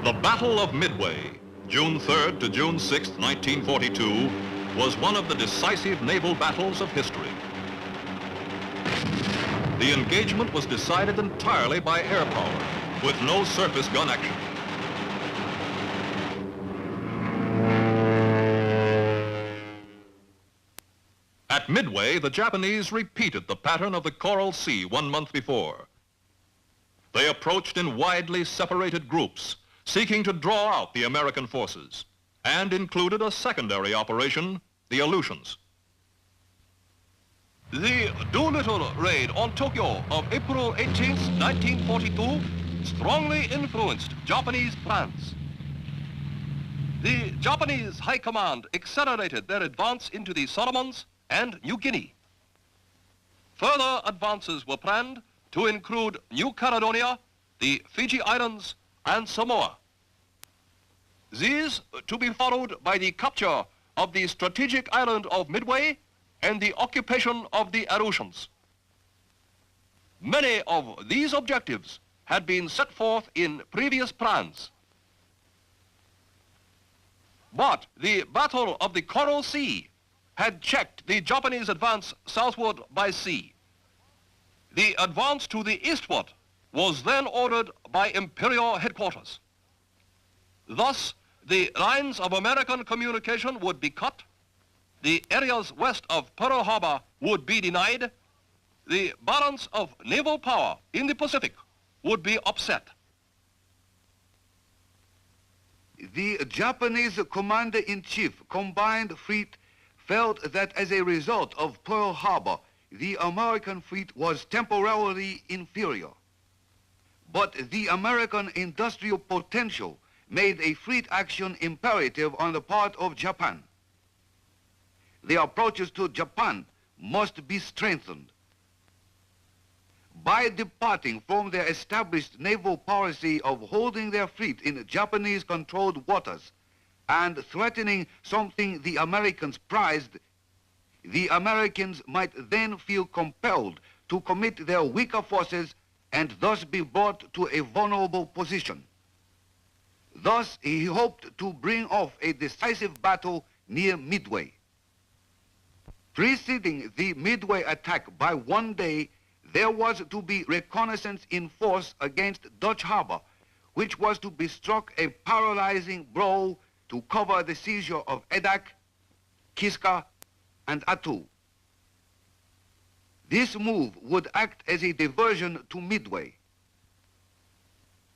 The Battle of Midway, June 3rd to June 6th, 1942, was one of the decisive naval battles of history. The engagement was decided entirely by air power, with no surface gun action. At Midway, the Japanese repeated the pattern of the Coral Sea 1 month before. They approached in widely separated groups, seeking to draw out the American forces, and included a secondary operation, the Aleutians. The Doolittle raid on Tokyo of April 18, 1942, strongly influenced Japanese plans. The Japanese High Command accelerated their advance into the Solomons and New Guinea. Further advances were planned to include New Caledonia, the Fiji Islands, and Samoa. These to be followed by the capture of the strategic island of Midway and the occupation of the Aleutians. Many of these objectives had been set forth in previous plans. But the Battle of the Coral Sea had checked the Japanese advance southward by sea. The advance to the eastward was then ordered by Imperial headquarters. Thus, the lines of American communication would be cut, the areas west of Pearl Harbor would be denied, the balance of naval power in the Pacific would be upset. The Japanese Commander-in-Chief Combined Fleet felt that as a result of Pearl Harbor, the American fleet was temporarily inferior. But the American industrial potential made a fleet action imperative on the part of Japan. The approaches to Japan must be strengthened. By departing from their established naval policy of holding their fleet in Japanese-controlled waters and threatening something the Americans prized, the Americans might then feel compelled to commit their weaker forces and thus be brought to a vulnerable position. Thus, he hoped to bring off a decisive battle near Midway. Preceding the Midway attack by 1 day, there was to be reconnaissance in force against Dutch Harbor, which was to be struck a paralyzing blow to cover the seizure of Edak, Kiska, and Attu. This move would act as a diversion to Midway.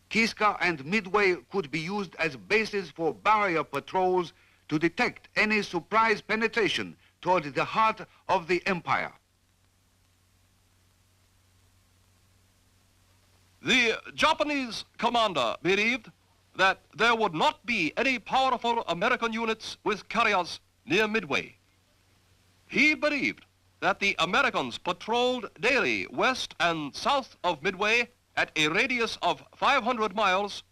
Kiska and Midway could be used as bases for barrier patrols to detect any surprise penetration toward the heart of the empire. The Japanese commander believed that there would not be any powerful American units with carriers near Midway. He believed that the Americans patrolled daily west and south of Midway at a radius of 500 miles,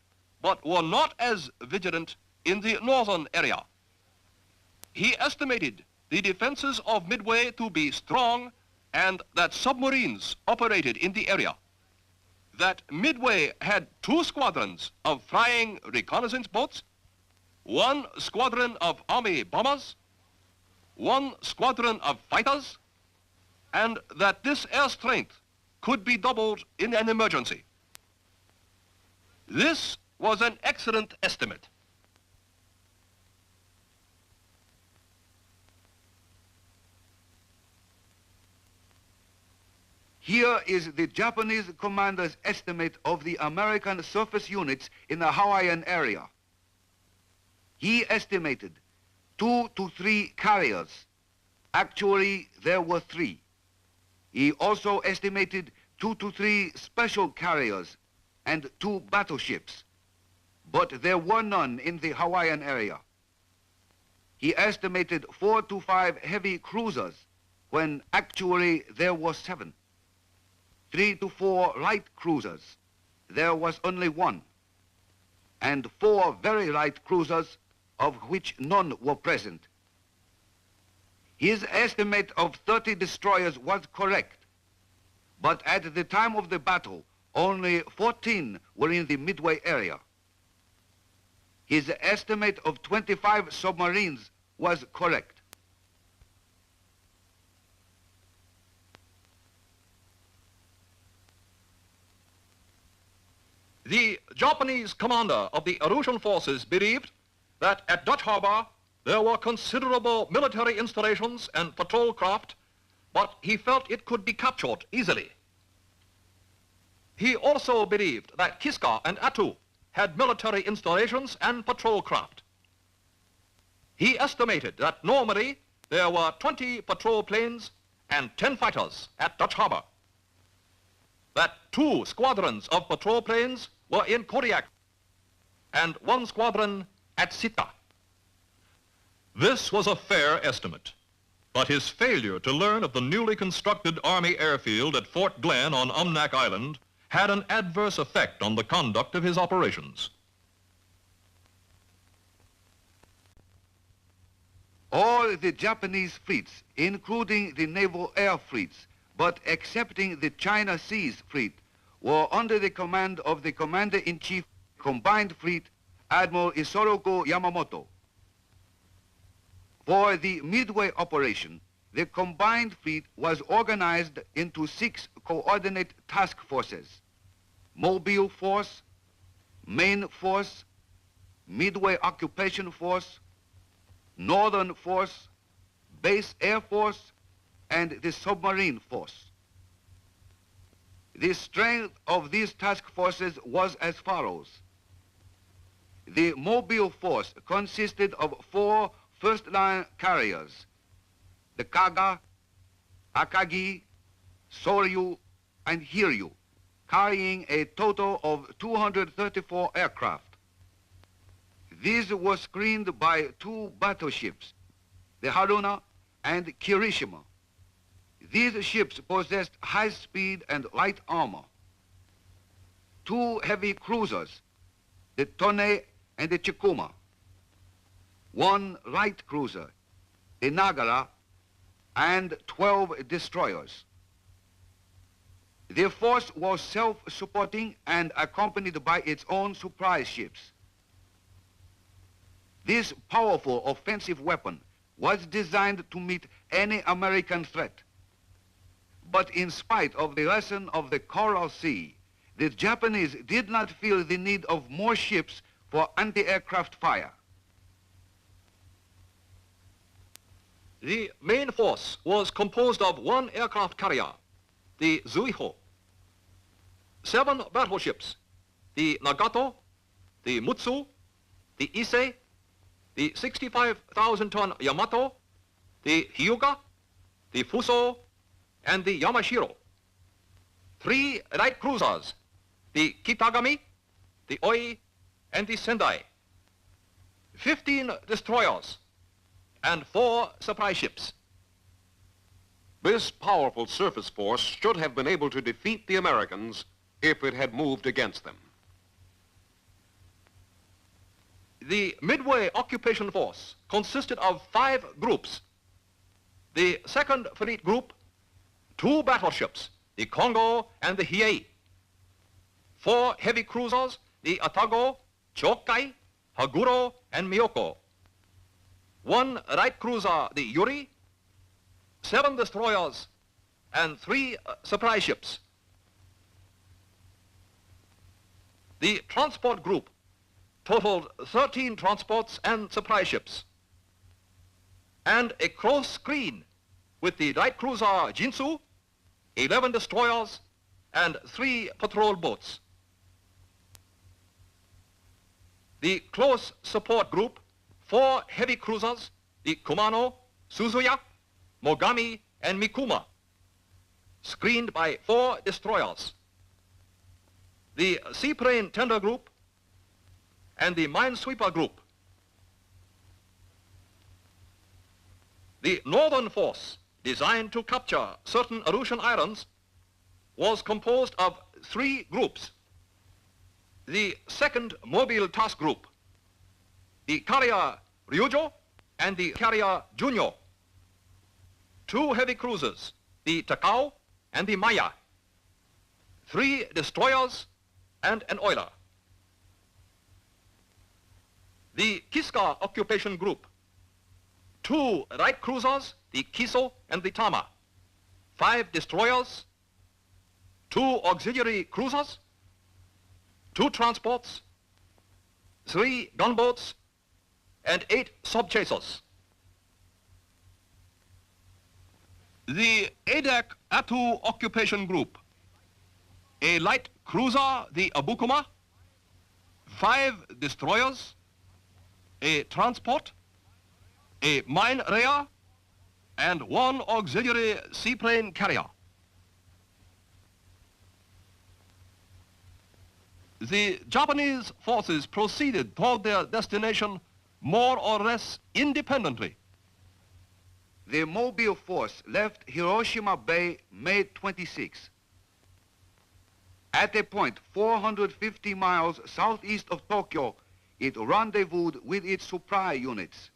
but were not as vigilant in the northern area. He estimated the defenses of Midway to be strong and that submarines operated in the area. That Midway had 2 squadrons of flying reconnaissance boats, 1 squadron of Army bombers, 1 squadron of fighters, and that this air strength could be doubled in an emergency. This was an excellent estimate. Here is the Japanese commander's estimate of the American surface units in the Hawaiian area. He estimated 2 to 3 carriers. Actually, there were 3. He also estimated 2 to 3 special carriers and 2 battleships, but there were none in the Hawaiian area. He estimated 4 to 5 heavy cruisers, when actually there were 7. 3 to 4 light cruisers, there was only 1, and 4 very light cruisers, of which none were present. His estimate of 30 destroyers was correct, but at the time of the battle, only 14 were in the Midway area. His estimate of 25 submarines was correct. The Japanese commander of the Russian forces believed that at Dutch Harbor there were considerable military installations and patrol craft, but he felt it could be captured easily. He also believed that Kiska and Attu had military installations and patrol craft. He estimated that normally there were 20 patrol planes and 10 fighters at Dutch Harbor, that 2 squadrons of patrol planes were in Kodiak and 1 squadron at Sitka. This was a fair estimate, but his failure to learn of the newly constructed Army airfield at Fort Glenn on Umnak Island had an adverse effect on the conduct of his operations. All the Japanese fleets, including the naval air fleets, but excepting the China Seas Fleet, were under the command of the Commander-in-Chief Combined Fleet, Admiral Isoroku Yamamoto. For the Midway operation, the Combined Fleet was organized into 6 coordinate task forces: Mobile Force, Main Force, Midway Occupation Force, Northern Force, Base Air Force, and the Submarine Force. The strength of these task forces was as follows. The Mobile Force consisted of 4 first-line carriers: the Kaga, Akagi, Soryu, and Hiryu, carrying a total of 234 aircraft. These were screened by 2 battleships, the Haruna and Kirishima. These ships possessed high speed and light armor. 2 heavy cruisers, the Tone and the Chikuma. 1 light cruiser, the Nagara, and 12 destroyers. The force was self-supporting and accompanied by its own supply ships. This powerful offensive weapon was designed to meet any American threat. But in spite of the lesson of the Coral Sea, the Japanese did not feel the need of more ships for anti-aircraft fire. The main force was composed of 1 aircraft carrier, the Zuiho, 7 battleships, the Nagato, the Mutsu, the Ise, the 65,000-ton Yamato, the Hyuga, the Fuso, and the Yamashiro. 3 light cruisers, the Kitagami, the Oi, and the Sendai. 15 destroyers, and 4 supply ships. This powerful surface force should have been able to defeat the Americans if it had moved against them. The Midway Occupation Force consisted of 5 groups. The 2nd Fleet Group, 2 battleships, the Kongo and the Hiei. 4 heavy cruisers, the Atago, Chokai, Haguro, and Miyoko. 1 light cruiser, the Yuri, 7 destroyers, and 3 supply ships. The transport group totaled 13 transports and supply ships, and a close screen with the light cruiser Jinsu, 11 destroyers, and 3 patrol boats. The close support group, 4 heavy cruisers, the Kumano, Suzuya, Mogami, and Mikuma, screened by 4 destroyers. The seaplane tender group and the minesweeper group. The northern force, designed to capture certain Aleutian islands, was composed of 3 groups. The 2nd Mobile Task Group, the carrier Ryujo and the carrier Junyo. 2 heavy cruisers, the Takao and the Maya. 3 destroyers and an oiler. The Kiska Occupation Group. 2 light cruisers, the Kiso and the Tama. 5 destroyers. 2 auxiliary cruisers. 2 transports. 3 gunboats. And 8 sub-chasers. The Adak Atu Occupation Group. A light cruiser, the Abukuma. 5 destroyers. A transport. A mine rayer. And 1 auxiliary seaplane carrier. The Japanese forces proceeded toward their destination more or less independently. The Mobile force left Hiroshima Bay May 26. At a point 450 miles southeast of Tokyo, it rendezvoused with its supply units.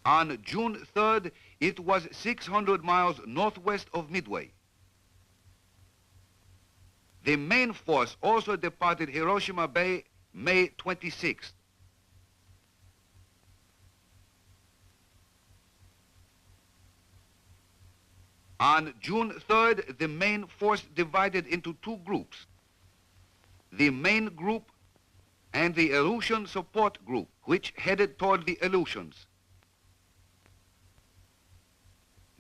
On June 3rd, it was 600 miles northwest of Midway. The main force also departed Hiroshima Bay May 26th. On June 3rd, the main force divided into 2 groups. The main group and the Aleutian support group, which headed toward the Aleutians.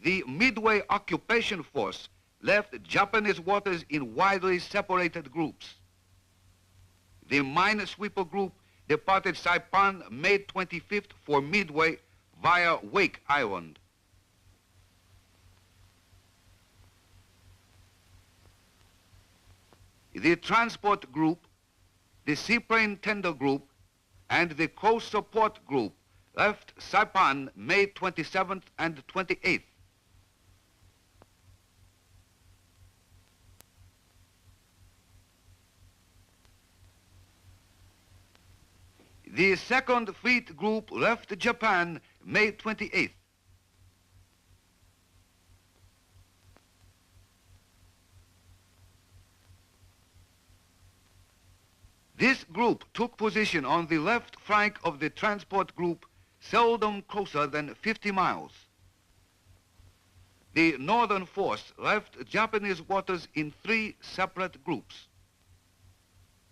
The Midway occupation force left Japanese waters in widely separated groups. The minesweeper group departed Saipan May 25th for Midway via Wake Island. The transport group, the seaplane tender group, and the coast support group left Saipan May 27th and 28th. The Second Fleet Group left Japan May 28th. This group took position on the left flank of the transport group, seldom closer than 50 miles. The northern force left Japanese waters in 3 separate groups.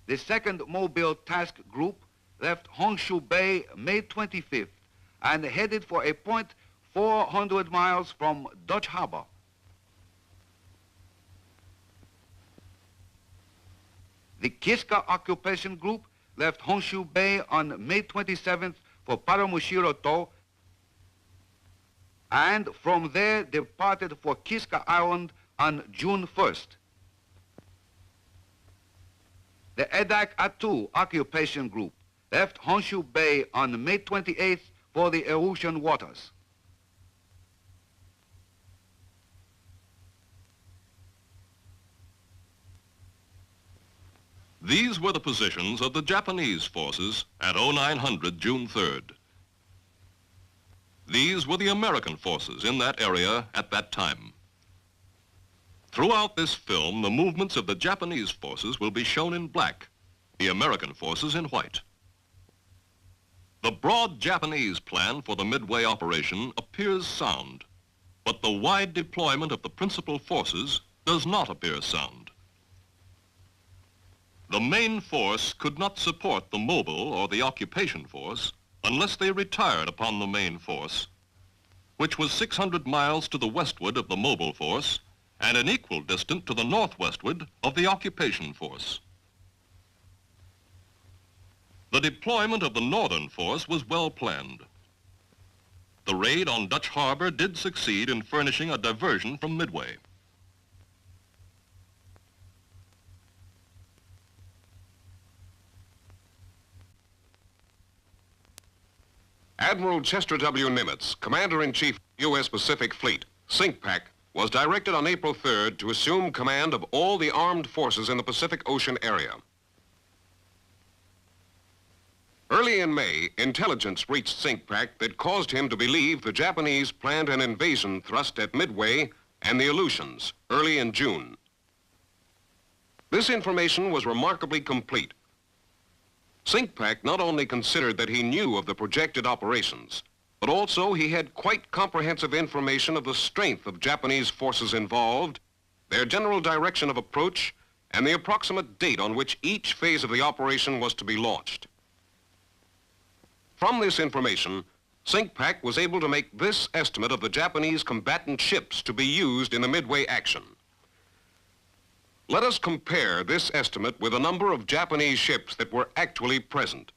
The Second Mobile Task Group left Honshu Bay May 25th and headed for a point 400 miles from Dutch Harbor. The Kiska Occupation Group left Honshu Bay on May 27th for Paramushiro-to, and from there departed for Kiska Island on June 1st. The Adak Atu Occupation Group left Honshu Bay on May 28th for the Aleutian waters. These were the positions of the Japanese forces at 0900 June 3rd. These were the American forces in that area at that time. Throughout this film, the movements of the Japanese forces will be shown in black, the American forces in white. The broad Japanese plan for the Midway operation appears sound, but the wide deployment of the principal forces does not appear sound. The main force could not support the mobile or the occupation force unless they retired upon the main force, which was 600 miles to the westward of the mobile force and an equal distance to the northwestward of the occupation force. The deployment of the northern force was well planned. The raid on Dutch Harbor did succeed in furnishing a diversion from Midway. Admiral Chester W. Nimitz, Commander-in-Chief, U.S. Pacific Fleet, CINCPAC, was directed on April 3rd to assume command of all the armed forces in the Pacific Ocean area. Early in May, intelligence reached CINCPAC that caused him to believe the Japanese planned an invasion thrust at Midway and the Aleutians early in June. This information was remarkably complete. SINCPAC not only considered that he knew of the projected operations, but also he had quite comprehensive information of the strength of Japanese forces involved, their general direction of approach, and the approximate date on which each phase of the operation was to be launched. From this information, SINCPAC was able to make this estimate of the Japanese combatant ships to be used in the Midway action. Let us compare this estimate with the number of Japanese ships that were actually present.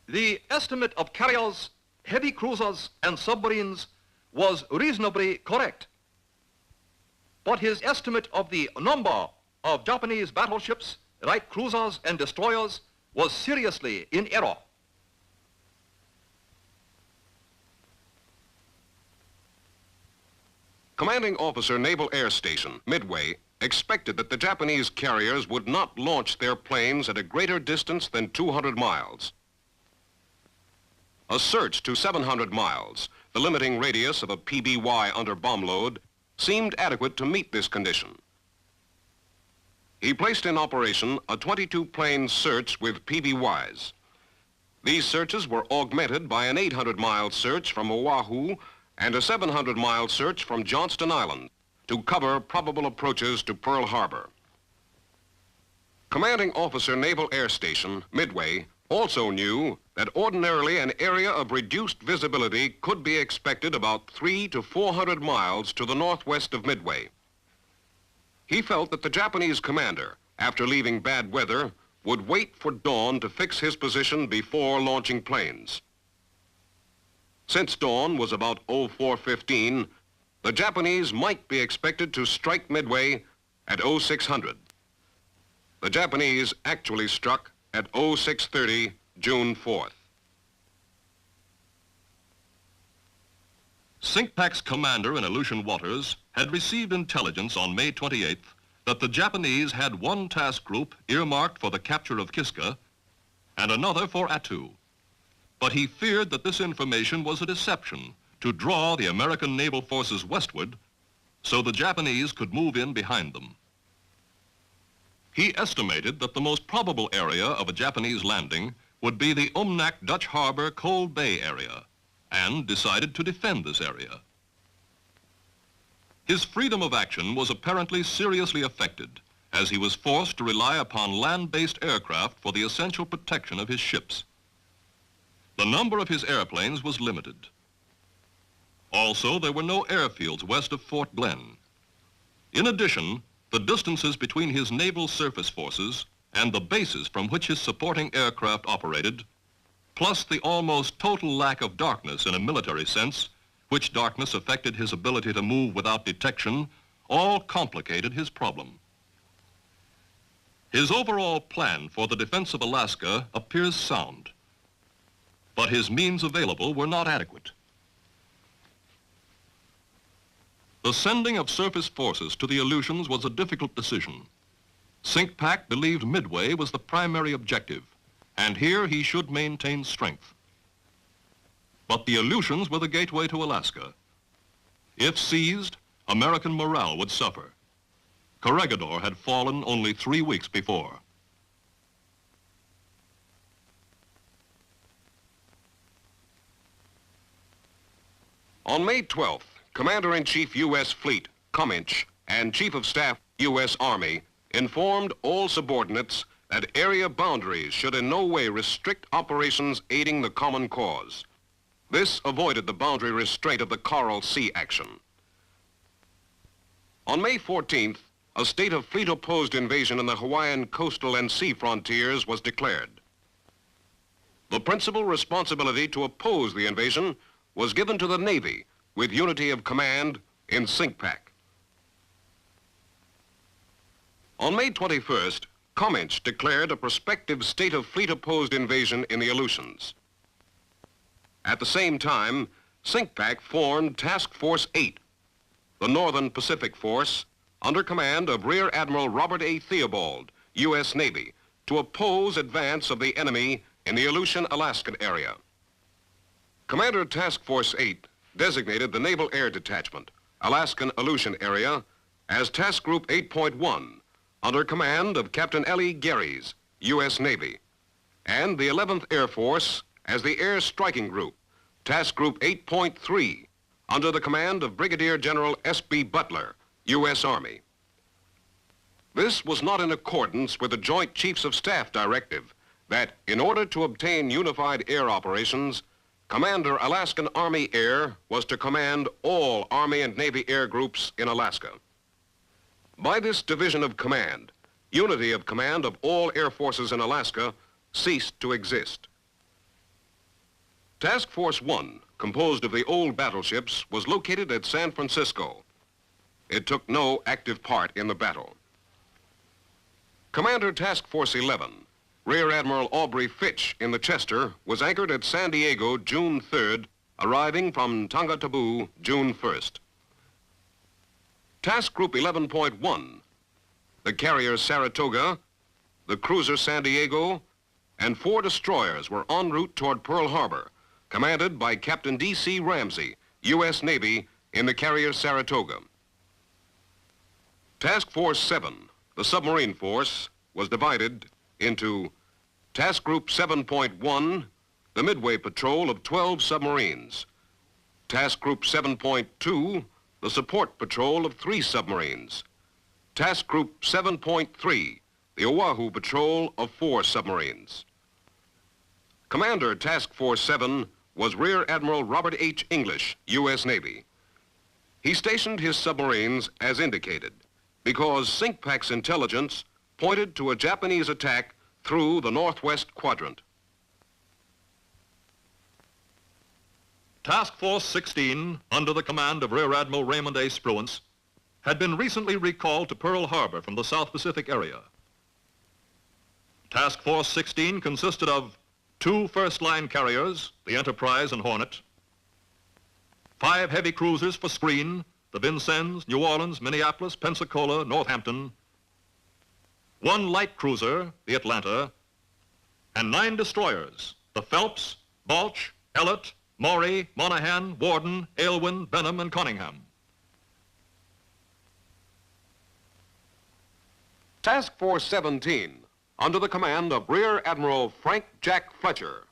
The estimate of carriers, heavy cruisers, and submarines was reasonably correct. But his estimate of the number of Japanese battleships, light cruisers, and destroyers was seriously in error. Commanding Officer Naval Air Station, Midway, expected that the Japanese carriers would not launch their planes at a greater distance than 200 miles. A search to 700 miles, the limiting radius of a PBY under bomb load, seemed adequate to meet this condition. He placed in operation a 22-plane search with PBYs. These searches were augmented by an 800-mile search from Oahu and a 700-mile search from Johnston Island to cover probable approaches to Pearl Harbor. Commanding Officer Naval Air Station, Midway, also knew that ordinarily an area of reduced visibility could be expected about 300 to 400 miles to the northwest of Midway. He felt that the Japanese commander, after leaving bad weather, would wait for dawn to fix his position before launching planes. Since dawn was about 04:15, the Japanese might be expected to strike Midway at 0600. The Japanese actually struck at 0630, June 4th. SINCPAC's commander in Aleutian waters had received intelligence on May 28th that the Japanese had one task group earmarked for the capture of Kiska and another for Attu. But he feared that this information was a deception to draw the American naval forces westward so the Japanese could move in behind them. He estimated that the most probable area of a Japanese landing would be the Umnak Dutch Harbor Cold Bay area, and decided to defend this area. His freedom of action was apparently seriously affected, as he was forced to rely upon land-based aircraft for the essential protection of his ships. The number of his airplanes was limited. Also, there were no airfields west of Fort Glenn. In addition, the distances between his naval surface forces and the bases from which his supporting aircraft operated, plus the almost total lack of darkness in a military sense, which darkness affected his ability to move without detection, all complicated his problem. His overall plan for the defense of Alaska appears sound, but his means available were not adequate. The sending of surface forces to the Aleutians was a difficult decision. SINCPAC believed Midway was the primary objective, and here he should maintain strength. But the Aleutians were the gateway to Alaska. If seized, American morale would suffer. Corregidor had fallen only 3 weeks before. On May 12th, Commander-in-Chief U.S. Fleet, Cummins, and Chief of Staff, U.S. Army, informed all subordinates that area boundaries should in no way restrict operations aiding the common cause. This avoided the boundary restraint of the Coral Sea action. On May 14th, a state of fleet-opposed invasion in the Hawaiian coastal and sea frontiers was declared. The principal responsibility to oppose the invasion was given to the Navy, with unity of command in SINCPAC. On May 21st, Cummins declared a prospective state of fleet-opposed invasion in the Aleutians. At the same time, SINCPAC formed Task Force 8, the Northern Pacific Force, under command of Rear Admiral Robert A. Theobald, U.S. Navy, to oppose advance of the enemy in the Aleutian-Alaskan area. Commander Task Force 8 designated the Naval Air Detachment, Alaskan Aleutian Area, as Task Group 8.1 under command of Captain L.E. Gehrys, U.S. Navy, and the 11th Air Force as the Air Striking Group, Task Group 8.3 under the command of Brigadier General S.B. Butler, U.S. Army. This was not in accordance with the Joint Chiefs of Staff directive that in order to obtain unified air operations, Commander Alaskan Army Air was to command all Army and Navy air groups in Alaska. By this division of command, unity of command of all air forces in Alaska ceased to exist. Task Force 1, composed of the old battleships, was located at San Francisco. It took no active part in the battle. Commander Task Force 11, Rear Admiral Aubrey Fitch in the Chester, was anchored at San Diego June 3rd, arriving from Tonga Taboo June 1st. Task Group 11.1, the carrier Saratoga, the cruiser San Diego, and 4 destroyers were en route toward Pearl Harbor, commanded by Captain D.C. Ramsey, U.S. Navy, in the carrier Saratoga. Task Force 7, the submarine force, was divided into Task Group 7.1, the Midway patrol of 12 submarines, Task Group 7.2, the support patrol of 3 submarines, Task Group 7.3, the Oahu patrol of 4 submarines. Commander Task Force 7 was Rear Admiral Robert H. English, U.S. Navy. He stationed his submarines as indicated because SINCPAC's intelligence pointed to a Japanese attack through the northwest quadrant. Task Force 16, under the command of Rear Admiral Raymond A. Spruance, had been recently recalled to Pearl Harbor from the South Pacific area. Task Force 16 consisted of 2 first-line carriers, the Enterprise and Hornet, 5 heavy cruisers for screen, the Vincennes, New Orleans, Minneapolis, Pensacola, Northampton, 1 light cruiser, the Atlanta, and 9 destroyers, the Phelps, Balch, Ellett, Maury, Monaghan, Warden, Aylwin, Benham, and Cunningham. Task Force 17, under the command of Rear Admiral Frank Jack Fletcher,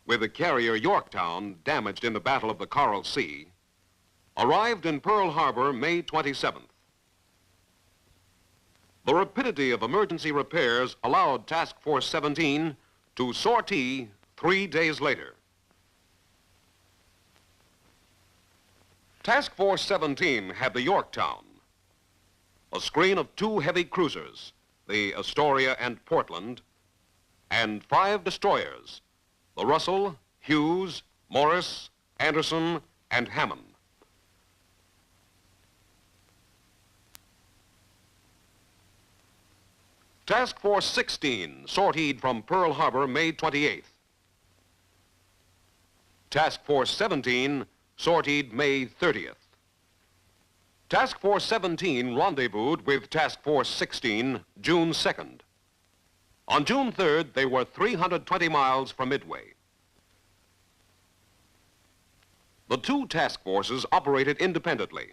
with the carrier Yorktown damaged in the Battle of the Coral Sea, arrived in Pearl Harbor May 27th. The rapidity of emergency repairs allowed Task Force 17 to sortie 3 days later. Task Force 17 had the Yorktown, a screen of 2 heavy cruisers, the Astoria and Portland, and 5 destroyers, the Russell, Hughes, Morris, Anderson, and Hammond. Task Force 16 sortied from Pearl Harbor May 28th. Task Force 17 sortied May 30th. Task Force 17 rendezvoused with Task Force 16 June 2nd. On June 3rd, they were 320 miles from Midway. The 2 task forces operated independently.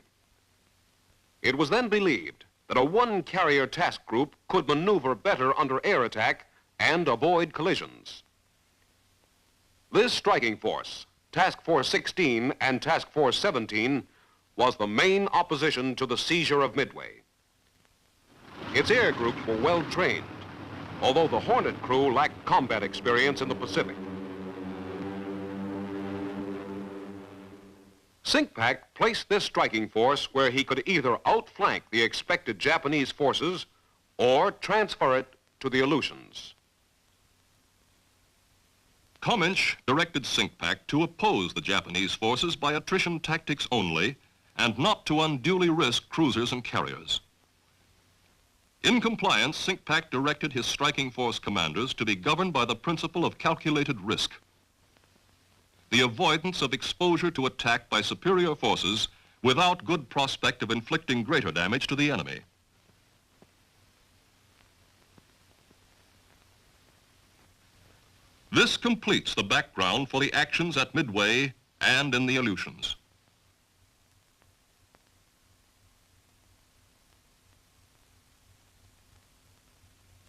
It was then believed that a 1-carrier task group could maneuver better under air attack and avoid collisions. This striking force, Task Force 16 and Task Force 17, was the main opposition to the seizure of Midway. Its air groups were well trained, although the Hornet crew lacked combat experience in the Pacific. SINCPAC placed this striking force where he could either outflank the expected Japanese forces or transfer it to the Aleutians. Cominch directed SINCPAC to oppose the Japanese forces by attrition tactics only and not to unduly risk cruisers and carriers. In compliance, SINCPAC directed his striking force commanders to be governed by the principle of calculated risk, the avoidance of exposure to attack by superior forces without good prospect of inflicting greater damage to the enemy. This completes the background for the actions at Midway and in the Aleutians.